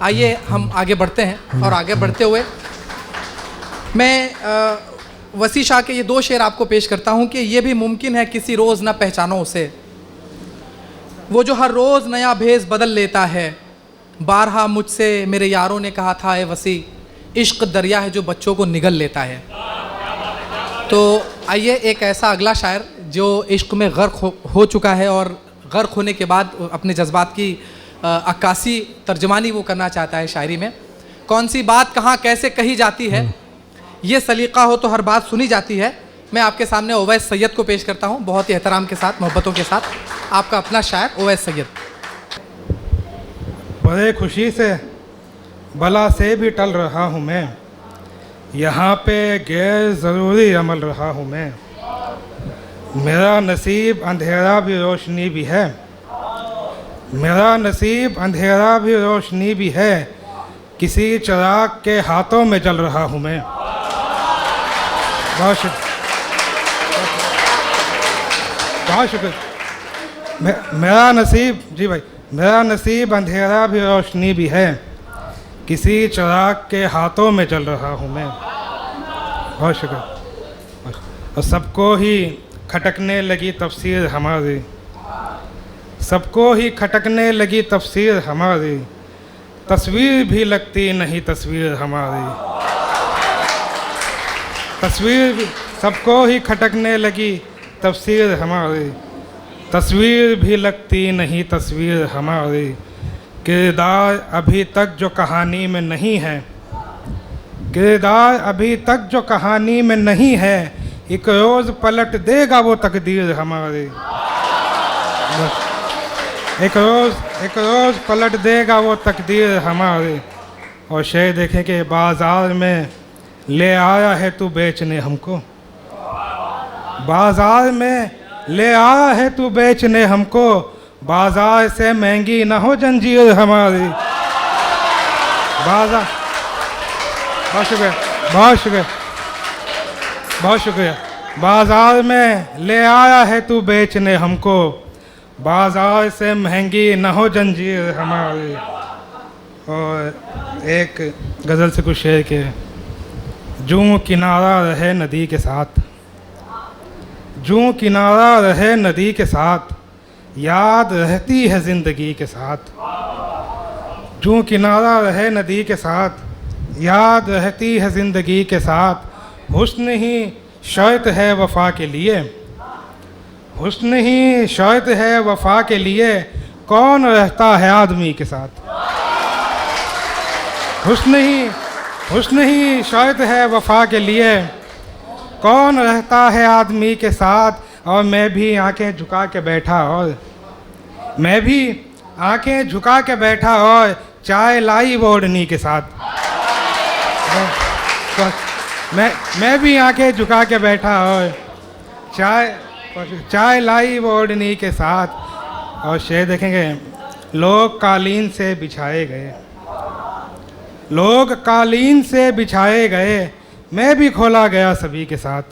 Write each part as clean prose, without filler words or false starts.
आइए हम आगे बढ़ते हैं और आगे बढ़ते हुए मैं वसी शाह के ये दो शेर आपको पेश करता हूँ कि ये भी मुमकिन है किसी रोज़ ना पहचानो उसे, वो जो हर रोज़ नया भेस बदल लेता है। बारहा मुझसे मेरे यारों ने कहा था ए वसी, इश्क दरिया है जो बच्चों को निगल लेता है। तो आइए एक ऐसा अगला शायर जो इश्क में गर्क हो चुका है और गर्क होने के बाद अपने जज्बात की अक्कासी तर्जमानी वो करना चाहता है शायरी में। कौन सी बात कहाँ कैसे कही जाती है, ये सलीका हो तो हर बात सुनी जाती है। मैं आपके सामने ओवैस सैयद को पेश करता हूँ, बहुत ही एहतराम के साथ, मोहब्बतों के साथ, आपका अपना शायर ओवैस सैयद। बड़े खुशी से बला से भी टल रहा हूँ मैं, यहाँ पे गैर ज़रूरी अमल रहा हूँ मैं। मेरा नसीब अंधेरा भी रोशनी भी है, मेरा नसीब अंधेरा भी रोशनी भी है, किसी चिराग के हाथों में जल रहा हूँ मैं। बहुत शुक्रिया, बहुत शुक्रिया। मेरा नसीब, जी भाई, मेरा नसीब अंधेरा भी रोशनी भी है, किसी चिराग के हाथों में जल रहा हूँ मैं। बहुत शुक्रिया। और सबको ही खटकने लगी तफसीर हमारी, सबको ही खटकने लगी तफसीर हमारी, तस्वीर भी लगती नहीं तस्वीर हमारी। तस्वीर भी, सबको ही खटकने लगी तफसीर हमारी, तस्वीर भी लगती नहीं तस्वीर हमारी। किरदार अभी तक जो कहानी में नहीं है, किरदार अभी तक जो कहानी में नहीं है, एक रोज़ पलट देगा वो तकदीर हमारी। एक रोज़ पलट देगा वो तकदीर हमारी। और शेर देखें कि बाज़ार में ले आया है तू बेचने हमको, बाज़ार में ले आया है तू बेचने हमको, बाज़ार से महंगी ना हो जंजीर हमारी। बाज़ार, बहुत शुक्रिया, बहुत शुक्रिया, बहुत शुक्रिया। बाज़ार में ले आया है तू बेचने हमको, बाज़ार से महंगी न हो जंजीर हमारी। और एक गज़ल से कुछ शेर के, जूं किनारा रहे नदी के साथ, जूं किनारा रहे नदी के साथ, याद रहती है ज़िंदगी के साथ। जूं किनारा रहे नदी के साथ, याद रहती है ज़िंदगी के साथ। हुस्न ही शर्त है वफ़ा के लिए, हुस्न ही शर्त है वफ़ा के लिए, कौन रहता है आदमी के साथ। हुस्न ही शर्त है वफ़ा के लिए, कौन रहता है आदमी के साथ। और मैं भी आंखें झुका के बैठा, और मैं भी आंखें झुका के बैठा, और चाय लाई वो ओढ़नी के साथ। मैं भी आंखें झुका के बैठा, और चाय लाई वो ओढ़नी के साथ। और शेर देखेंगे, लोग कालीन से बिछाए गए, लोग कालीन से बिछाए गए, मैं भी खोला गया सभी के साथ।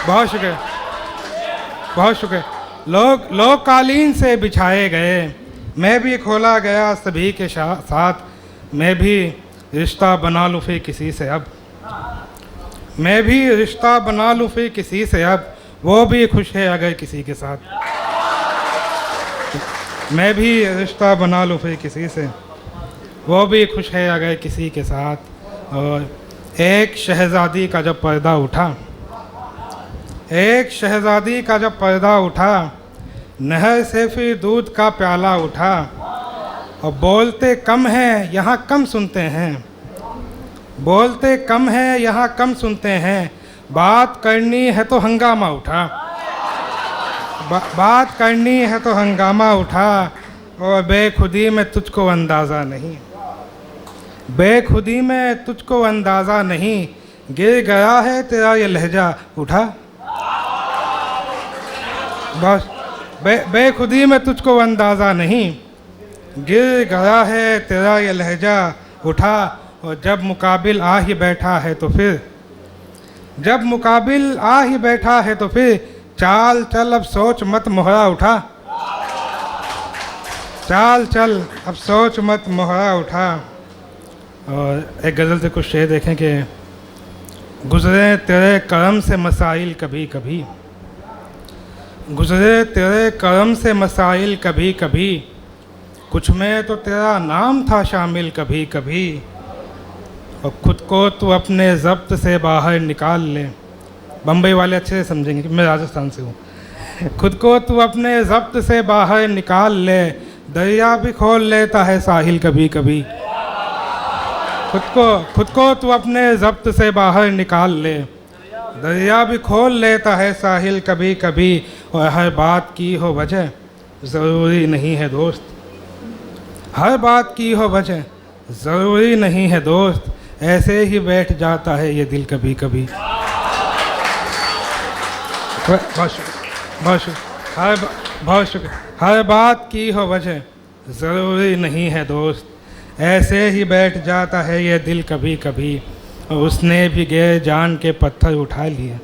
बहुत शुक्रिया, बहुत शुक्रिया। लोग कालीन से बिछाए गए, मैं भी खोला गया सभी के साथ। मैं भी रिश्ता बना लूँ फिर किसी से अब, मैं भी रिश्ता बना लूँ फिर किसी से अब, वो भी खुश है अगर किसी के साथ। मैं भी रिश्ता बना लूँ फिर किसी से, वो भी खुश है अगर किसी के साथ। और एक शहज़ादी का जब पर्दा उठा, एक शहज़ादी का जब पर्दा उठा, नहर से फिर दूध का प्याला उठा। और बोलते कम हैं यहाँ कम सुनते हैं, बोलते कम हैं यहाँ कम सुनते हैं, बात करनी है तो हंगामा उठा, बात करनी है तो हंगामा उठा। और बेखुदी में तुझको अंदाज़ा नहीं, बेखुदी में तुझको अंदाज़ा नहीं, गिर गया है तेरा ये लहजा उठा। बस बेखुदी में तुझको अंदाज़ा नहीं, गिर गया है तेरा ये लहजा उठा। और जब मुकाबिल आ ही बैठा है तो फिर, जब मुकाबिल आ ही बैठा है तो फिर, चाल चल अब सोच मत मोहरा उठा। चाल चल अब सोच मत मोहरा उठा। और एक गज़ल से कुछ शेर देखें कि गुज़रे तेरे करम से मसाइल कभी कभी, गुज़रे तेरे करम से मसाइल कभी कभी, कुछ में तो तेरा नाम था शामिल कभी कभी। और ख़ुद को तू अपने ज़ब्त से बाहर निकाल ले। बम्बई वाले अच्छे से समझेंगे कि मैं राजस्थान से हूँ। खुद को तू अपने ज़ब्त से बाहर निकाल ले, दरिया भी खोल लेता है साहिल कभी कभी। खुद को तू अपने ज़ब्त से बाहर निकाल ले, दरिया भी खोल लेता है साहिल कभी कभी। और हर बात की हो वजह ज़रूरी नहीं है दोस्त, हर बात की हो वजह ज़रूरी नहीं है दोस्त, ऐसे ही बैठ जाता है ये दिल कभी कभी। बहुत शुक्रिया। हर बात की हो वजह ज़रूरी नहीं है दोस्त, ऐसे ही बैठ जाता है ये दिल कभी कभी। और उसने भी गैर जान के पत्थर उठा लिए,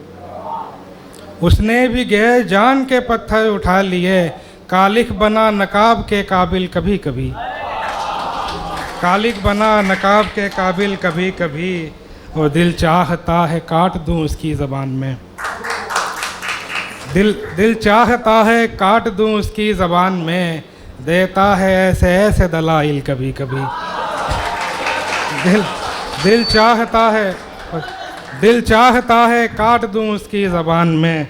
उसने भी गैर जान के पत्थर उठा लिए, कालिक बना नकाब के काबिल कभी कभी, कालिक बना नकाब के काबिल कभी कभी। और दिल चाहता है काट दूं उसकी ज़बान में, दिल चाहता है काट दूं उसकी ज़बान में, देता है ऐसे ऐसे दलाइल कभी कभी। दिल चाहता है काट दूं उसकी ज़बान में,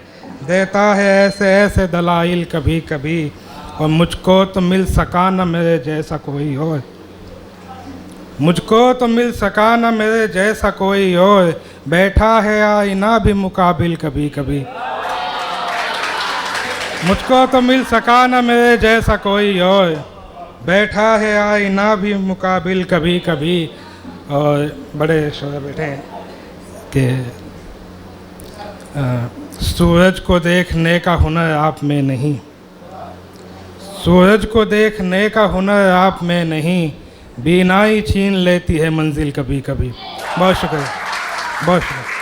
देता है ऐसे ऐसे दलाइल कभी कभी। और मुझको तो मिल सका न मेरे जैसा कोई और, मुझको तो मिल सका न मेरे जैसा कोई और, बैठा है आईना भी मुकाबिल कभी कभी। मुझको तो मिल सका न मेरे जैसा कोई और, बैठा है आईना भी मुकाबिल कभी कभी। और बड़े शोर बैठे हैं कि सूरज को देखने का हुनर आप में नहीं, सूरज को देखने का हुनर आप में नहीं, बीनाई छीन लेती है मंजिल कभी कभी। बहुत शुक्रिया, बहुत शुक्रिया।